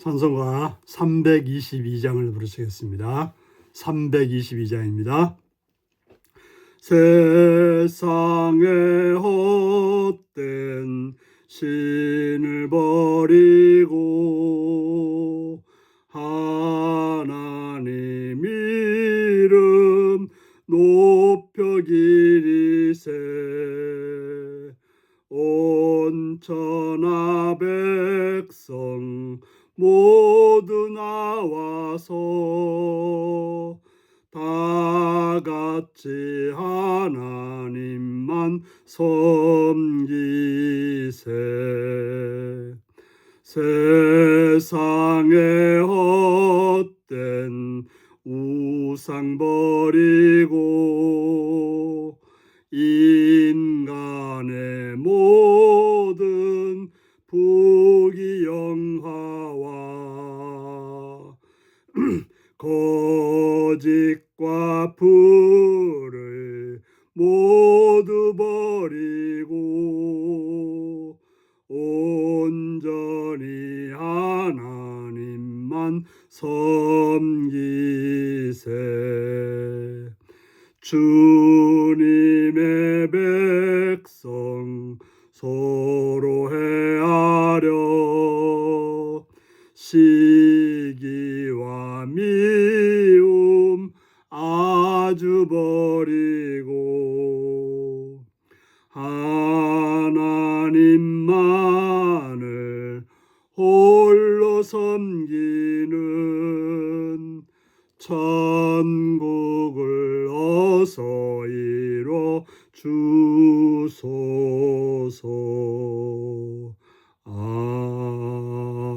찬송가 322장을 부르시겠습니다. 322장입니다. 세상에 헛된 신을 버리고 하나님 이름 높여 기리세. 온 천하 백성 모두 나와서 다 같이 하나님만 섬기세. 세상에 헛된 우상 버리고 인간의 모든 부귀영화와 거짓과 불을 모두 버리고 온전히 하나님만 섬기세. 주님의 백성 서로 헤아려 시기와 미움 아주 버리고 하나님만을 홀로 섬기는 천국을 어서 이뤄 주소서.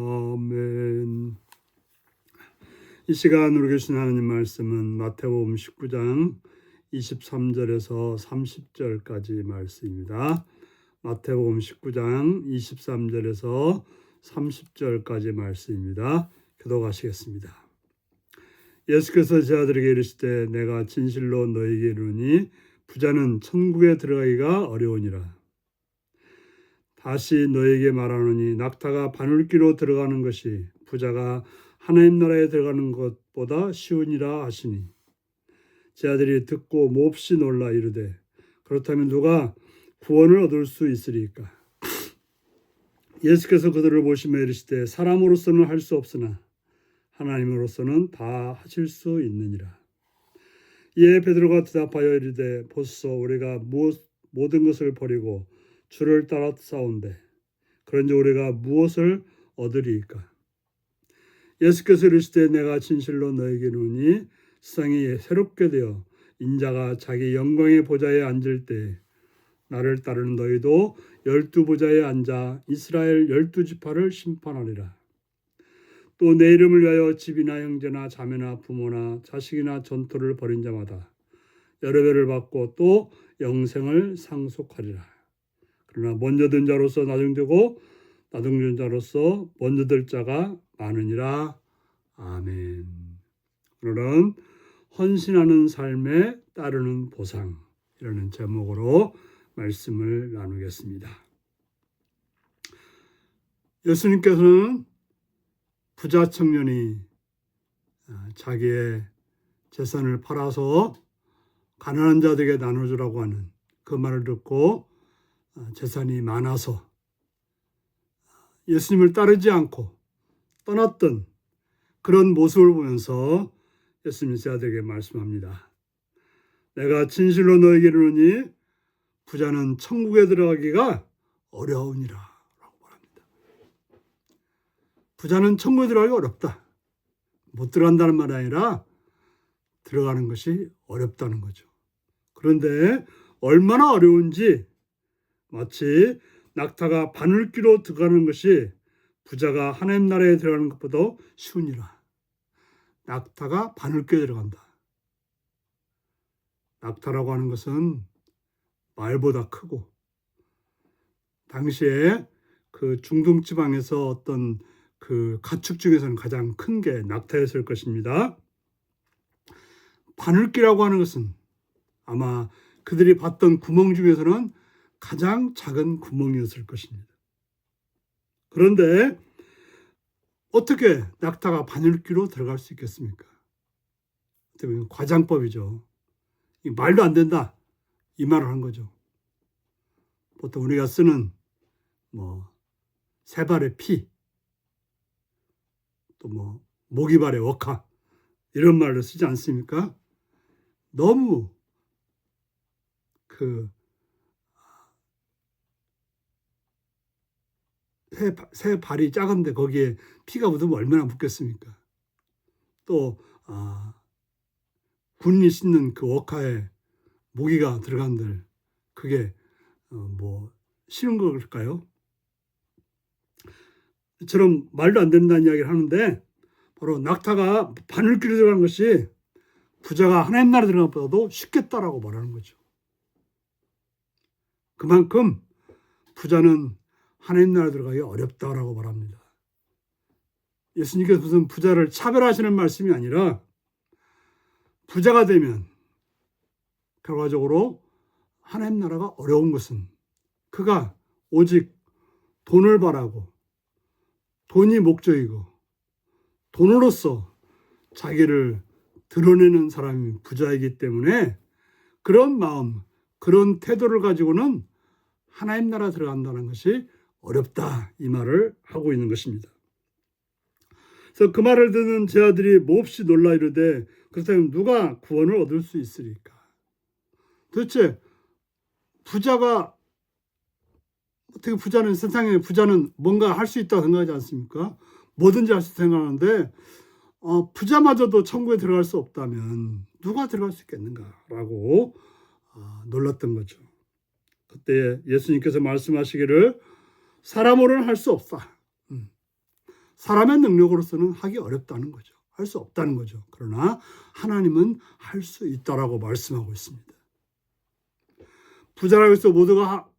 아멘. 이 시간 우리 계신 하나님 말씀은 마태복음 19장 23절에서 30절까지 말씀입니다. 마태복음 19장 23절에서 30절까지 말씀입니다. 기도하시겠습니다. 예수께서 제자들에게 이르시되 내가 진실로 너희에게 이르노니 부자는 천국에 들어가기가 어려우니라. 다시 너희에게 말하노니 낙타가 바늘귀로 들어가는 것이 부자가 하나님 나라에 들어가는 것보다 쉬우니라 하시니 제자들이 듣고 몹시 놀라 이르되 그렇다면 누가 구원을 얻을 수 있으리까? 예수께서 그들을 보시며 이르시되 사람으로서는 할 수 없으나 하나님으로서는 다 하실 수 있느니라. 이에 베드로가 대답하여 이르되 보소서 우리가 모든 것을 버리고 주를 따라 싸운데 그런지 우리가 무엇을 얻으리이까? 예수께서 이르시되 내가 진실로 너에게 이르노니 세상이 새롭게 되어 인자가 자기 영광의 보좌에 앉을 때 나를 따르는 너희도 12보좌에 앉아 이스라엘 12지파를 심판하리라. 또 내 이름을 위하여 집이나 형제나 자매나 부모나 자식이나 전토를 벌인 자마다 여러 배를 받고 또 영생을 상속하리라. 그러나 먼저 든 자로서 나중되고 나중된 자로서 먼저 될 자가 많으니라. 아멘. 오늘은 헌신하는 삶에 따르는 보상이라는 제목으로 말씀을 나누겠습니다. 예수님께서는 부자 청년이 자기의 재산을 팔아서 가난한 자들에게 나눠주라고 하는 그 말을 듣고 재산이 많아서 예수님을 따르지 않고 떠났던 그런 모습을 보면서 예수님 제자들에게 말씀합니다. 내가 진실로 너에게 이르노니 부자는 천국에 들어가기가 어려우니라 라고 말합니다. 부자는 천국에 들어가기가 어렵다. 못 들어간다는 말이 아니라 들어가는 것이 어렵다는 거죠. 그런데 얼마나 어려운지 마치 낙타가 바늘귀로 들어가는 것이 부자가 하나님 나라에 들어가는 것보다 쉬우니라. 낙타가 바늘귀에 들어간다. 낙타라고 하는 것은 말보다 크고 당시에 그 중동 지방에서 어떤 그 가축 중에서는 가장 큰 게 낙타였을 것입니다. 바늘귀라고 하는 것은 아마 그들이 봤던 구멍 중에서는 가장 작은 구멍이었을 것입니다. 그런데 어떻게 낙타가 바늘귀로 들어갈 수 있겠습니까? 어떻게 보면 과장법이죠. 이 말도 안 된다. 이 말을 한 거죠. 보통 우리가 쓰는 세 발의 피, 또 모기발의 억하 이런 말을 쓰지 않습니까? 너무 새 발이 작은데 거기에 피가 묻으면 얼마나 묻겠습니까? 또 군인이 씻는 그 억하에 모기가 들어간들 그게 싫은 걸까요? 이처럼 말도 안 된다는 이야기를 하는데 바로 낙타가 바늘귀로 들어간 것이 부자가 하나님 나라에 들어간 것보다도 쉽겠다라고 말하는 거죠. 그만큼 부자는 하나님 나라에 들어가기 어렵다라고 말합니다. 예수님께서 무슨 부자를 차별하시는 말씀이 아니라 부자가 되면 결과적으로 하나님 나라가 어려운 것은 그가 오직 돈을 바라고 돈이 목적이고 돈으로서 자기를 드러내는 사람이 부자이기 때문에 그런 마음, 그런 태도를 가지고는 하나님 나라 들어간다는 것이 어렵다 이 말을 하고 있는 것입니다. 그래서 그 말을 듣는 제 아들이 몹시 놀라 이르되 그렇다면 누가 구원을 얻을 수 있으리까? 도대체 부자가 어떻게 부자는 세상에 부자는 뭔가 할 수 있다고 생각하지 않습니까? 뭐든지 할 수 있다고 생각하는데 부자마저도 천국에 들어갈 수 없다면 누가 들어갈 수 있겠는가라고 놀랐던 거죠. 그때 예수님께서 말씀하시기를 사람으로는 할 수 없다. 사람의 능력으로서는 하기 어렵다는 거죠. 할 수 없다는 거죠. 그러나 하나님은 할 수 있다라고 말씀하고 있습니다. 부자라고 해서 모두가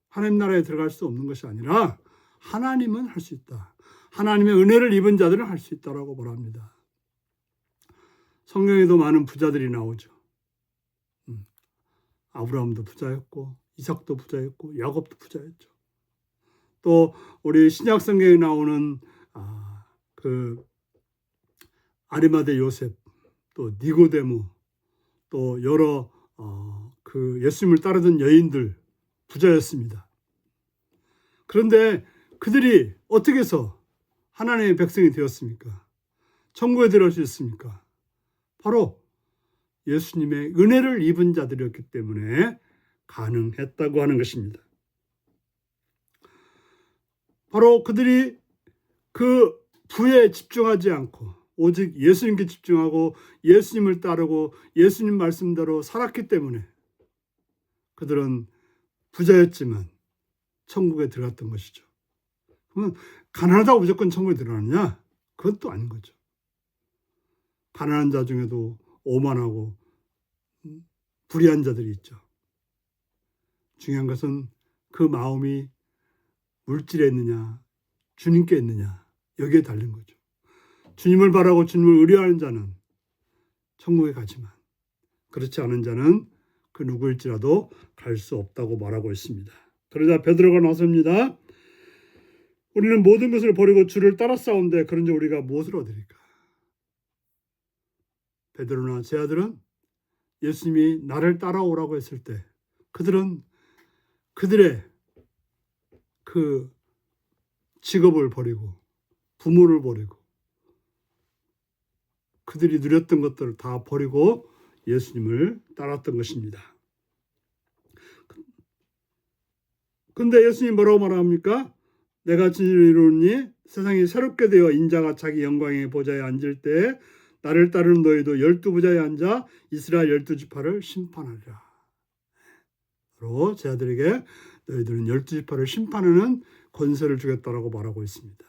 하나님 나라에 들어갈 수 없는 것이 아니라 하나님은 할 수 있다. 하나님의 은혜를 입은 자들은 할 수 있다라고 말합니다. 성경에도 많은 부자들이 나오죠. 아브라함도 부자였고 이삭도 부자였고 야곱도 부자였죠. 또 우리 신약 성경에 나오는 그 아리마대 요셉, 또 니고데모, 또 여러 그 예수님을 따르던 여인들 부자였습니다. 그런데 그들이 어떻게 해서 하나님의 백성이 되었습니까? 천국에 들어오셨습니까? 바로 예수님의 은혜를 입은 자들이었기 때문에 가능했다고 하는 것입니다. 바로 그들이 그 부에 집중하지 않고 오직 예수님께 집중하고 예수님을 따르고 예수님 말씀대로 살았기 때문에 그들은 부자였지만 천국에 들어갔던 것이죠. 그러면 가난하다고 무조건 천국에 들어가느냐? 그건 또 아닌 거죠. 가난한 자 중에도 오만하고 불의한 자들이 있죠. 중요한 것은 그 마음이 물질에 있느냐 주님께 있느냐 여기에 달린 거죠. 주님을 바라고 주님을 의뢰하는 자는 천국에 가지만 그렇지 않은 자는 그 누구일지라도 갈 수 없다고 말하고 있습니다. 그러자 베드로가 나섭니다. 우리는 모든 것을 버리고 주를 따라 싸운데 그런지 우리가 무엇을 얻으리까? 베드로나 제 아들은 예수님이 나를 따라오라고 했을 때 그들은 그들의 그 직업을 버리고 부모를 버리고 그들이 누렸던 것들을 다 버리고 예수님을 따랐던 것입니다. 근데 예수님이 뭐라고 말합니까? 내가 진실로 이루니 세상이 새롭게 되어 인자가 자기 영광의 보좌에 앉을 때 나를 따르는 너희도 12부자에 앉아 이스라엘 12지파를 심판하리라. 바로 제 아들에게 너희들은 12지파를 심판하는 권세를 주겠다라고 말하고 있습니다.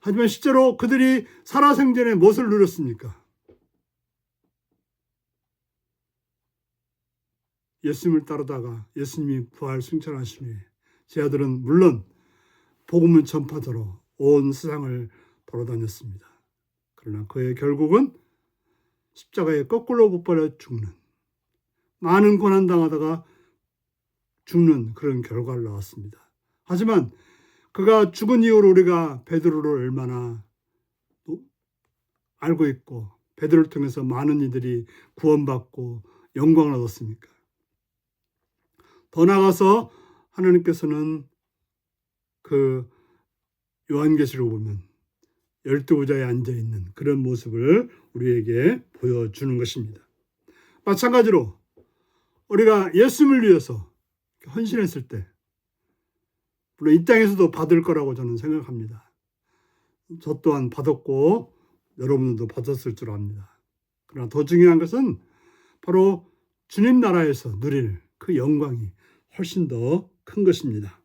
하지만 실제로 그들이 살아생전에 무엇을 누렸습니까? 예수님을 따르다가 예수님이 부활 승천하신 후에 제 아들은 물론 복음을 전파자로 온 세상을 돌아다녔습니다. 그러나 그의 결국은 십자가에 거꾸로 못 박혀 죽는 많은 고난당하다가 죽는 그런 결과를 낳았습니다. 하지만 그가 죽은 이후로 우리가 베드로를 얼마나 알고 있고 베드로를 통해서 많은 이들이 구원받고 영광을 얻었습니까? 더 나아가서 하나님께서는 그 요한계시록 보면 12부자에 앉아있는 그런 모습을 우리에게 보여주는 것입니다. 마찬가지로 우리가 예수님을 위해서 헌신했을 때 물론 이 땅에서도 받을 거라고 저는 생각합니다. 저 또한 받았고 여러분들도 받았을 줄 압니다. 그러나 더 중요한 것은 바로 주님 나라에서 누릴 그 영광이 훨씬 더 큰 것입니다.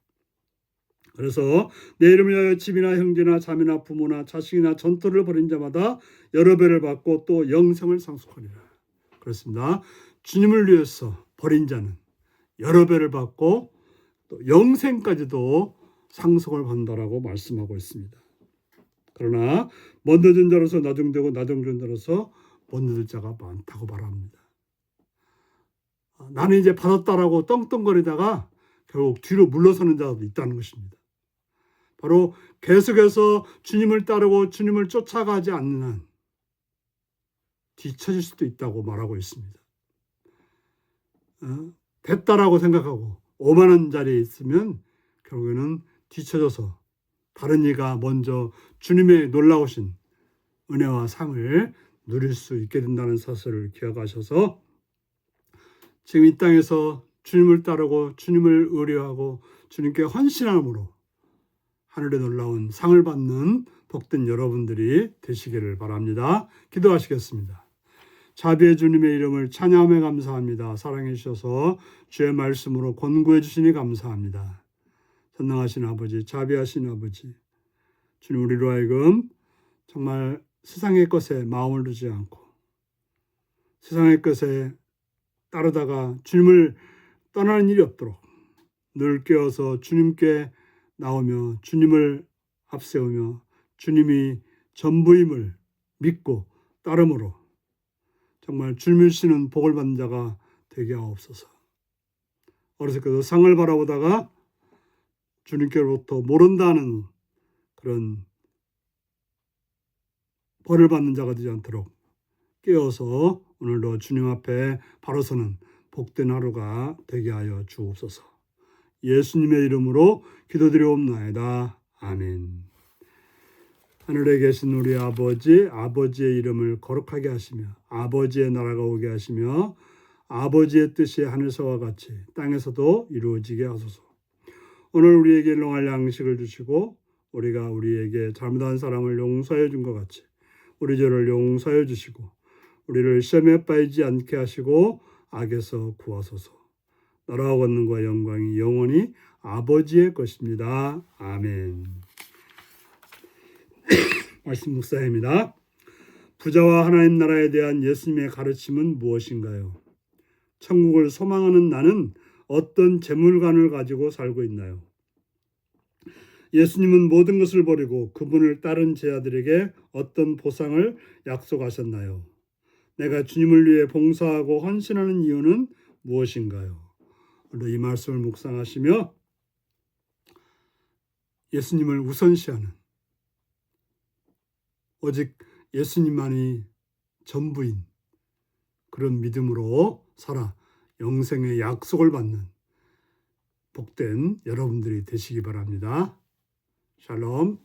그래서 내 이름을 위하여 집이나 형제나 자매나 부모나 자식이나 전토를 벌인 자마다 여러 배를 받고 또 영생을 상속하리라. 그렇습니다. 주님을 위해서 벌인 자는 여러 배를 받고 또 영생까지도 상속을 받는다라고 말씀하고 있습니다. 그러나 먼저 준 자로서 나중되고 나중 준 자로서 먼저 줄 자가 많다고 말합니다. 나는 이제 받았다라고 떵떵거리다가 결국 뒤로 물러서는 자도 있다는 것입니다. 바로 계속해서 주님을 따르고 주님을 쫓아가지 않는 한 뒤처질 수도 있다고 말하고 있습니다. 됐다라고 생각하고 오만한 자리에 있으면 결국에는 뒤처져서 다른 이가 먼저 주님의 놀라우신 은혜와 상을 누릴 수 있게 된다는 사실을 기억하셔서 지금 이 땅에서 주님을 따르고 주님을 의뢰하고 주님께 헌신함으로 하늘에 놀라운 상을 받는 복된 여러분들이 되시기를 바랍니다. 기도하시겠습니다. 자비의 주님의 이름을 찬양하며 감사합니다. 사랑해 주셔서 주의 말씀으로 권고해 주시니 감사합니다. 전능하신 아버지, 자비하신 아버지, 주님 우리로 하여금 정말 세상의 것에 마음을 두지 않고 세상의 것에 따르다가 주님을 떠나는 일이 없도록 늘 깨어서 주님께 나오며 주님을 앞세우며 주님이 전부임을 믿고 따름으로 정말 주님이시는 복을 받는 자가 되게 하옵소서. 어렸을 때도 상을 바라보다가 주님께로부터 모른다는 그런 벌을 받는 자가 되지 않도록 깨어서 오늘도 주님 앞에 바로 서는 복된 하루가 되게 하여 주옵소서. 예수님의 이름으로 기도드리옵나이다. 아멘. 하늘에 계신 우리 아버지, 아버지의 이름을 거룩하게 하시며 아버지의 나라가 오게 하시며 아버지의 뜻이 하늘서와 같이 땅에서도 이루어지게 하소서. 오늘 우리에게 일용할 양식을 주시고 우리가 우리에게 잘못한 사람을 용서해 준 것 같이 우리 죄를 용서해 주시고 우리를 시험에 빠지지 않게 하시고 악에서 구하소서. 나라와 권능과 영광이 영원히 아버지의 것입니다. 아멘. 말씀 묵상입니다. 부자와 하나님 나라에 대한 예수님의 가르침은 무엇인가요? 천국을 소망하는 나는 어떤 재물관을 가지고 살고 있나요? 예수님은 모든 것을 버리고 그분을 따른 제자들에게 어떤 보상을 약속하셨나요? 내가 주님을 위해 봉사하고 헌신하는 이유는 무엇인가요? 오늘 이 말씀을 묵상하시며 예수님을 우선시하는 오직 예수님만이 전부인 그런 믿음으로 살아 영생의 약속을 받는 복된 여러분들이 되시기 바랍니다. 샬롬.